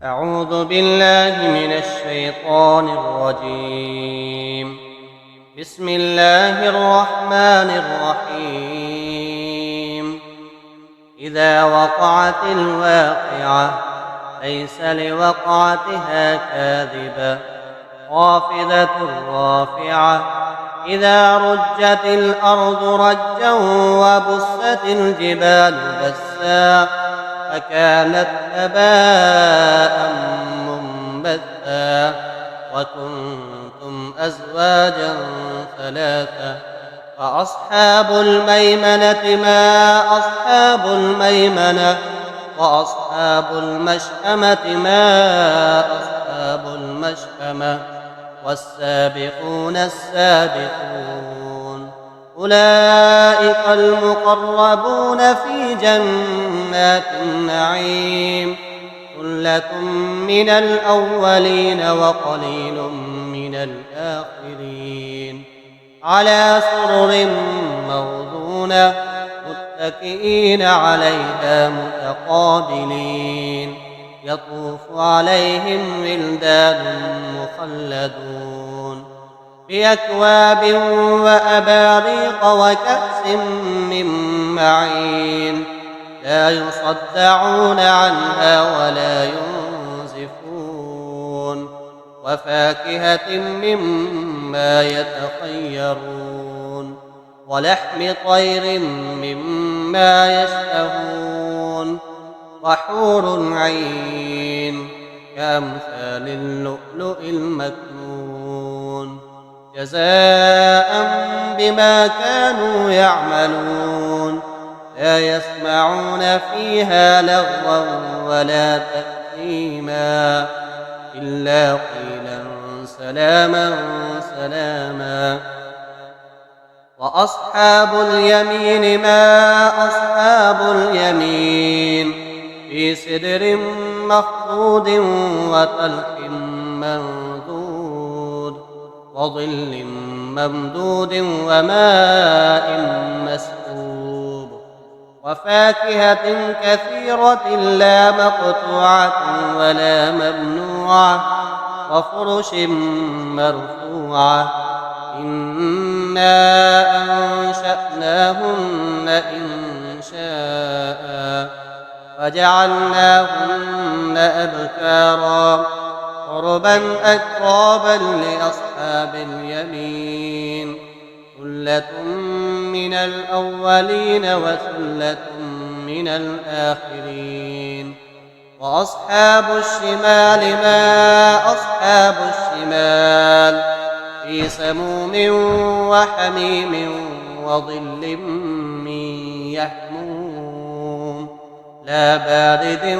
أعوذ بالله من الشيطان الرجيم. بسم الله الرحمن الرحيم. إذا وقعت الواقعة ليس لوقعتها كاذبة خافضة رافعة إذا رجت الأرض رجا وبست الجبال بسا فكانت هباء منبثا وكنتم أزواجا ثلاثة فأصحاب الميمنة ما أصحاب الميمنة وأصحاب المشأمة ما أصحاب المشأمة والسابقون السابقون أولئك المقربون في جنات النعيم ثلة من الأولين وقليل من الآخرين على سرر موضونة متكئين عليها متقابلين يطوف عليهم ولدان مخلدون بأكواب وأباريق وكأس من معين لا يصدعون عنها ولا ينزفون وفاكهة مما يتخيرون ولحم طير مما يشتهون وحور عين كأمثال اللؤلؤ المكنون جزاء بما كانوا يعملون لا يسمعون فيها لغوا ولا تأثيما إلا قيلا سلاما سلاما وأصحاب اليمين ما أصحاب اليمين في سدر مخضود وطلح منضود وظل ممدود وماء مسكوب وفاكهة كثيرة لا مقطوعة ولا ممنوعة وفرش مرفوعة إنا أنشأناهن إنشاء وجعلناهن أبكارا عربا أترابا لأصحاب اليمين ثلة من الأولين وثلة من الآخرين وأصحاب الشمال ما أصحاب الشمال في سموم وحميم وظل من يحموم لا بارد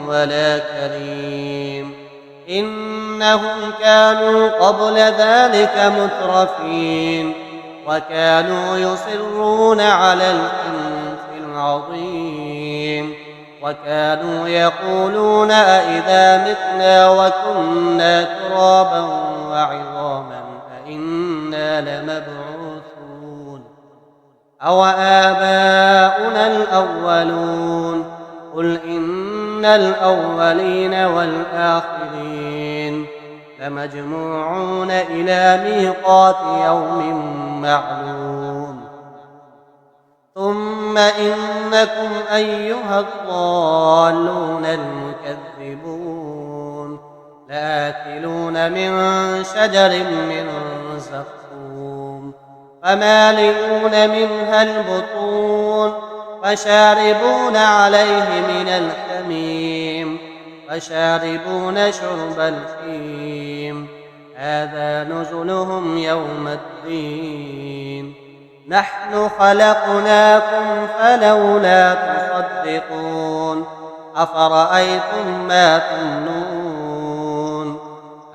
ولا كريم إنهم كانوا قبل ذلك مترفين وكانوا يصرون على الحنث العظيم وكانوا يقولون أئذا متنا وكنا ترابا وعظاما أئنا لمبعوثون أو آباؤنا الأولون قل إن الأولين والآخرين لمجموعون إلى ميقات يوم معلوم ثم إنكم أيها الضالون المكذبون لآكلون من شجر من زقوم فمالئون منها البطون فشاربون عليه من الحميم فشاربون شرب الحميم هذا نزلهم يوم الدين نحن خلقناكم فلولا تصدقون أفرأيتم ما تمنون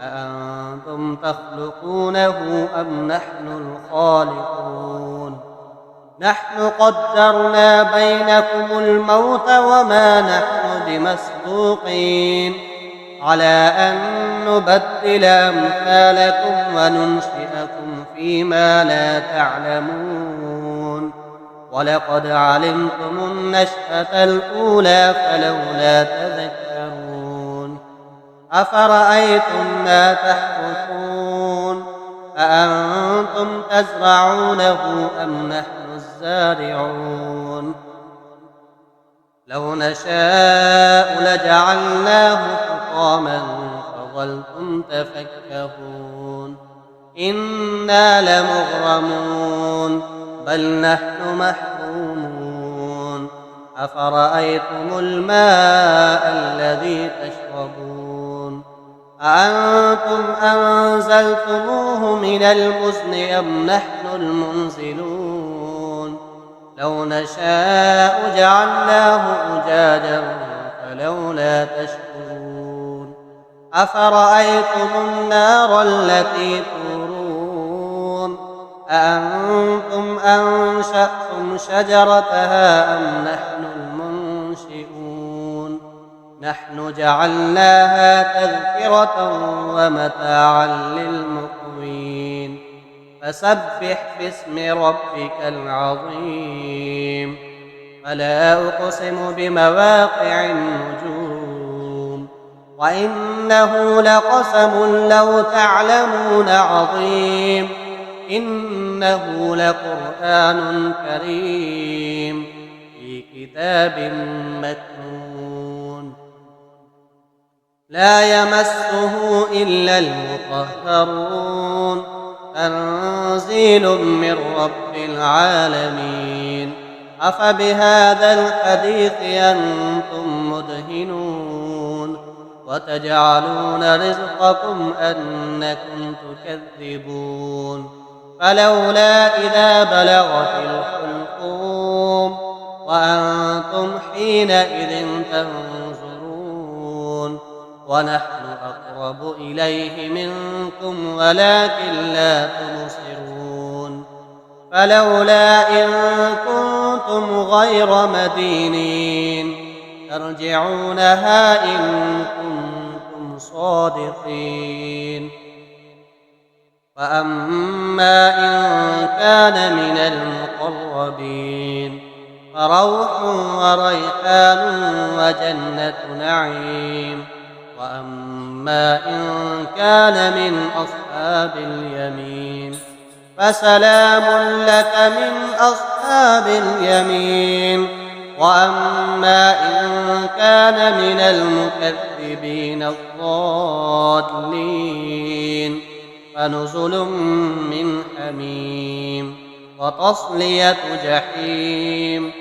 أأنتم تخلقونه أم نحن الخالقون نحن قدرنا بينكم الموت وما نحن بمسبوقين على أن نبدل أمثالكم وننشئكم فيما لا تعلمون ولقد علمتم النشأة الأولى فلولا تذكرون أفرأيتم ما تحرثون أأنتم تزرعونه أم نحن الزارعون لو نشاء لجعلناه حطاما فظلتم تفكهون إنا لمغرمون بل نحن محرومون أفرأيتم الماء الذي تشربون أأنتم أنزلتموه من المزن أم نحن المنزلون لو نشاء جعلناه أجاجا فلولا تشكرون أفرأيتم النار التي تورون أأنتم أنشأتم شجرتها أم نحن المنشئون نحن جعلناها تذكرة ومتاعا للمقوين فسبح باسم ربك العظيم فلا أقسم بمواقع النجوم وإنه لقسم لو تعلمون عظيم إنه لقرآن كريم في كتاب مكنون لا يمسه إلا المطهرون تنزيل من رب العالمين أفبهذا الحديث أنتم مدهنون وتجعلون رزقكم أنكم تكذبون فلولا إذا بلغت الحلقوم وأنتم حينئذ تنظرون ونحن أقرب إليه منكم ولكن لا تبصرون فلولا إن كنتم غير مدينين ترجعونها إن كنتم صادقين فأما إن كان من المقربين فروح وريحان وجنة نعيم وأما إن كان من أصحاب اليمين فسلام لك من أصحاب اليمين وأما إن كان من المكذبين الضالين فنزل من حميم وتصلية جحيم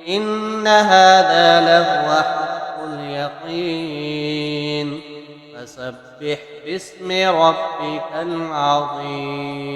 إن هذا لهو حق اليقين فسبح باسم ربك العظيم